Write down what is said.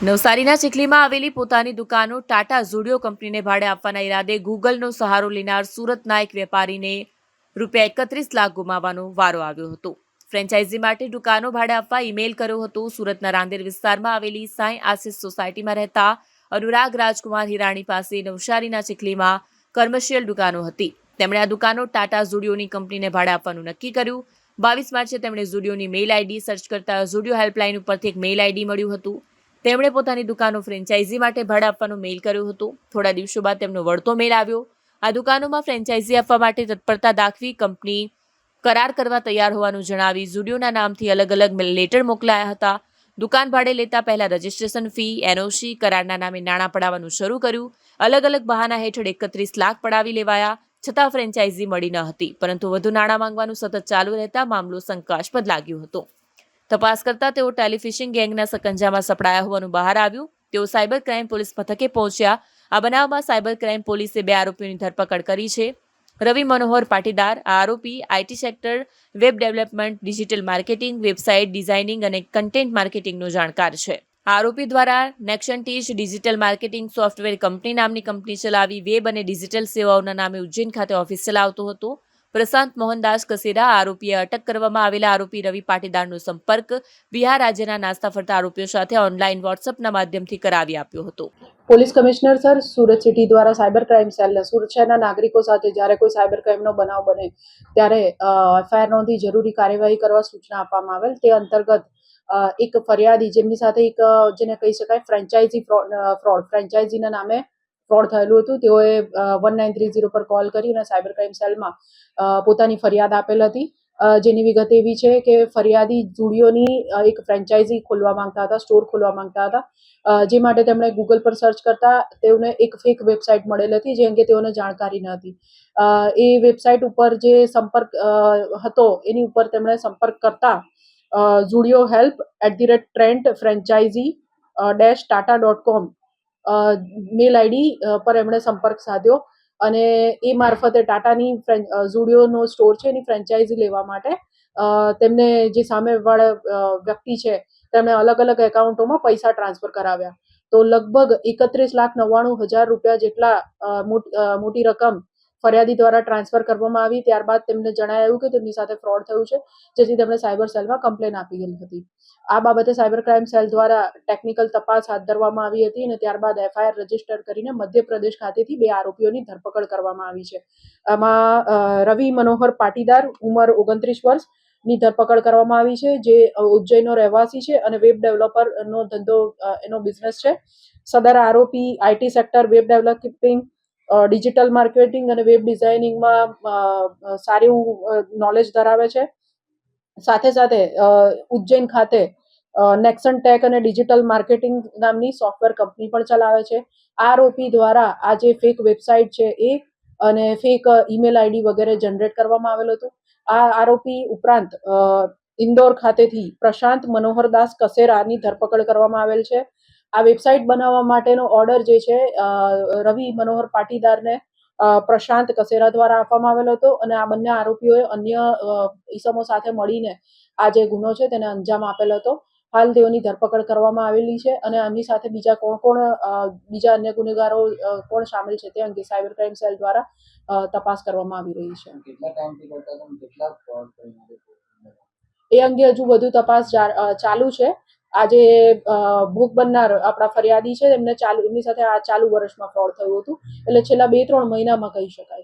નવસારીના ચીખલીમાં આવેલી પોતાની દુકાનો ટાટા ઝુડિયો કંપનીને ભાડે આપવાના ઈરાદે ગૂગલનો સહારો લેનાર સુરતના એક વેપારીને ₹31 લાખ ગુમાવવાનો વારો આવ્યો હતો। ફ્રેન્ચાઇઝી માટે દુકાનો ભાડે આપવા ઈમેલ કર્યો હતો। સુરતના રાંદેર વિસ્તારમાં આવેલી સાંઈ આશિષ સોસાયટીમાં રહેતા અનુરાગ રાજકુમાર હિરાણી પાસે નવસારીના ચીખલીમાં કમર્શિયલ દુકાનો હતી। તેમણે આ દુકાનો ટાટા ઝુડિયોની કંપનીને ભાડે આપવાનું નક્કી કર્યું। 22 માર્ચે તેમણે ઝુડિયોની મેલ આઈડી સર્ચ કરતા ઝુડિયો હેલ્પલાઇન ઉપરથી એક મેલ આઈડી મળ્યું હતું। તેમણે પોતાની દુકાનો ફ્રેન્ચાઇઝી માટે ભાડે આપવાનો મેલ કર્યો હતો। થોડા દિવસો બાદ તેમનો વળતો મેલ આવ્યો। આ દુકાનોમાં ફ્રેન્ચાઇઝી આપવા માટે તત્પરતા દાખવી કંપની કરાર કરવા તૈયાર હોવાનું જણાવી ઝુડિયોના નામથી અલગ અલગ લેટર મોકલાયા હતા। દુકાન ભાડે લેતા પહેલા રજિસ્ટ્રેશન ફી, એનઓસી, કરારના નામે નાણાં પડાવવાનું શરૂ કર્યું। અલગ અલગ બહાના હેઠળ 31 લાખ પડાવી લેવાયા, છતાં ફ્રેન્ચાઇઝી મળી ન હતી, પરંતુ વધુ નાણાં માંગવાનું સતત ચાલુ રહેતા મામલો શંકાસ્પદ લાગ્યો હતો। તપાસ કરતા તેઓ ટેલિફિશિંગ ગેંગના સકંજામાં સપડાયા હોવાનું બહાર આવ્યું। તેઓ સાયબર ક્રાઇમ પોલીસ મથકે પહોંચ્યા। આ બનાવમાં સાયબર ક્રાઇમ પોલીસે 2 આરોપીઓની ધરપકડ કરી છે। રવિ મનોહર પાટીદાર આ આરોપી IT sector, web development, digital marketing, website designing અને કન્ટેન્ટ માર્કેટિંગનો જાણકાર છે। આ આરોપી દ્વારા નેક્શનટીજ ડિજિટલ માર્કેટિંગ સોફ્ટવેર કંપની નામની કંપની ચલાવી વેબ અને ડિજિટલ સેવાઓના નામે ઉજ્જૈન ખાતે ઓફિસ ચલાવતો હતો। પ્રશાંત મોહનદાસ કસેરા આરોપીએ અટક કરવામાં આવેલા આરોપી રવિ પાટીદારનો સંપર્ક બિહાર રાજ્યના નાસ્તા ફરતા આરોપીઓ સાથે ઓનલાઈન વોટ્સએપના માધ્યમથી કરાવી આપ્યો હતો। Police commissioner sir, Surat city દ્વારા સાયબર ક્રાઇમ સેલને સુરત શહેરના નાગરિકો સાથે જ્યારે કોઈ સાયબર ક્રાઇમનો બનાવ બને ત્યારે એફઆઈઆર નોંધી જરૂરી કાર્યવાહી કરવા સૂચના આપવામાં આવેલ। તે અંતર્ગત એક ફરિયાદી જેમની સાથે એક જેને કહી શકાય ફ્રેન્ચાઇઝીના નામે ફ્રોડ થયેલું હતું, તેઓએ 1930 પર કોલ કરી અને સાયબર ક્રાઇમ સેલમાં પોતાની ફરિયાદ આપેલ હતી। જેની વિગત એવી છે કે ફરિયાદી ઝુડિયોની એક ફ્રેન્ચાઇઝી ખોલવા માંગતા હતા, સ્ટોર ખોલવા માંગતા હતા, જે માટે તેમણે ગૂગલ પર સર્ચ કરતા તેઓને એક ફેક વેબસાઇટ મળેલ હતી, જે અંગે તેઓને જાણકારી ન હતી। એ વેબસાઇટ ઉપર જે સંપર્ક હતો એની ઉપર તેમણે સંપર્ક કરતા Zudio help @trent franchisee-tata.com mail ID પર એમણે સંપર્ક સાધ્યો અને એ મારફતે ટાટાની ઝુડિયોનો સ્ટોર છે એની ફ્રેન્ચાઇઝી લેવા માટે તેમને જે સામેવાળા વ્યક્તિ છે તેમણે અલગ અલગ એકાઉન્ટોમાં પૈસા ટ્રાન્સફર કરાવ્યા। તો લગભગ 31,99,000 રૂપિયા જેટલા મોટી રકમ ફરિયાદી દ્વારા ટ્રાન્સફર કરવામાં આવી। ત્યારબાદ તેમને જણાવ્યું કે તેમની સાથે ફ્રોડ થયું છે, જેથી તેમણે સાયબર સેલમાં કમ્પ્લેન આપી હતી। આ બાબતે સાયબર ક્રાઇમ સેલ દ્વારા ટેકનિકલ તપાસ હાથ ધરવામાં આવી હતી અને ત્યારબાદ એફઆઈઆર રજીસ્ટર કરીને મધ્યપ્રદેશ ખાતેથી 2 આરોપીઓની ધરપકડ કરવામાં આવી છે। આમાં રવિ મનોહર પાટીદાર ઉંમર 29 વર્ષ ની ધરપકડ કરવામાં આવી છે, જે ઉજ્જૈનનો રહેવાસી છે અને વેબ ડેવલપરનો ધંધો એનો બિઝનેસ છે। સદર આરોપી IT sector, web developing, digital marketing અને વેબ ડિઝાઇનિંગમાં સારું નોલેજ ધરાવે છે। સાથે સાથે ઉજ્જૈન ખાતે નેક્સન ટેક અને ડિજિટલ માર્કેટિંગ નામની સોફ્ટવેર કંપની પણ ચલાવે છે। આ આરોપી દ્વારા આ જે ફેક વેબસાઇટ છે એ અને ફેક ઈમેલ આઈડી વગેરે જનરેટ કરવામાં આવેલ હતું। આ આરોપી ઉપરાંત ઇન્દોર ખાતેથી પ્રશાંત મનોહરદાસ કસેરાની ધરપકડ કરવામાં આવેલ છે। આ વેબસાઇટ બનાવવા માટેનો ઓર્ડર જે છે રવિ મનોહર પાટીદારને પ્રશાંત કસેરા દ્વારા આપવામાં આવેલો હતો અને આ બંને આરોપીઓએ અન્ય ઈસમો સાથે મળીને આ જે ગુનો છે તેને અંજામ આપેલ હતો। હાલ તેઓની ધરપકડ કરવામાં આવેલી છે અને આમની સાથે બીજા બીજા અન્ય ગુનેગારો કોણ સામેલ છે તે અંગે સાયબર ક્રાઇમ સેલ દ્વારા તપાસ કરવામાં આવી રહી છે। એ અંગે હજુ વધુ તપાસ ચાલુ છે। આજે ભોગ બનનાર આપણા ફરિયાદી છે એમની સાથે આ ચાલુ વર્ષમાં ફ્રોડ થયું હતું, એટલે છેલ્લા 2-3 મહિનામાં કહી શકાય।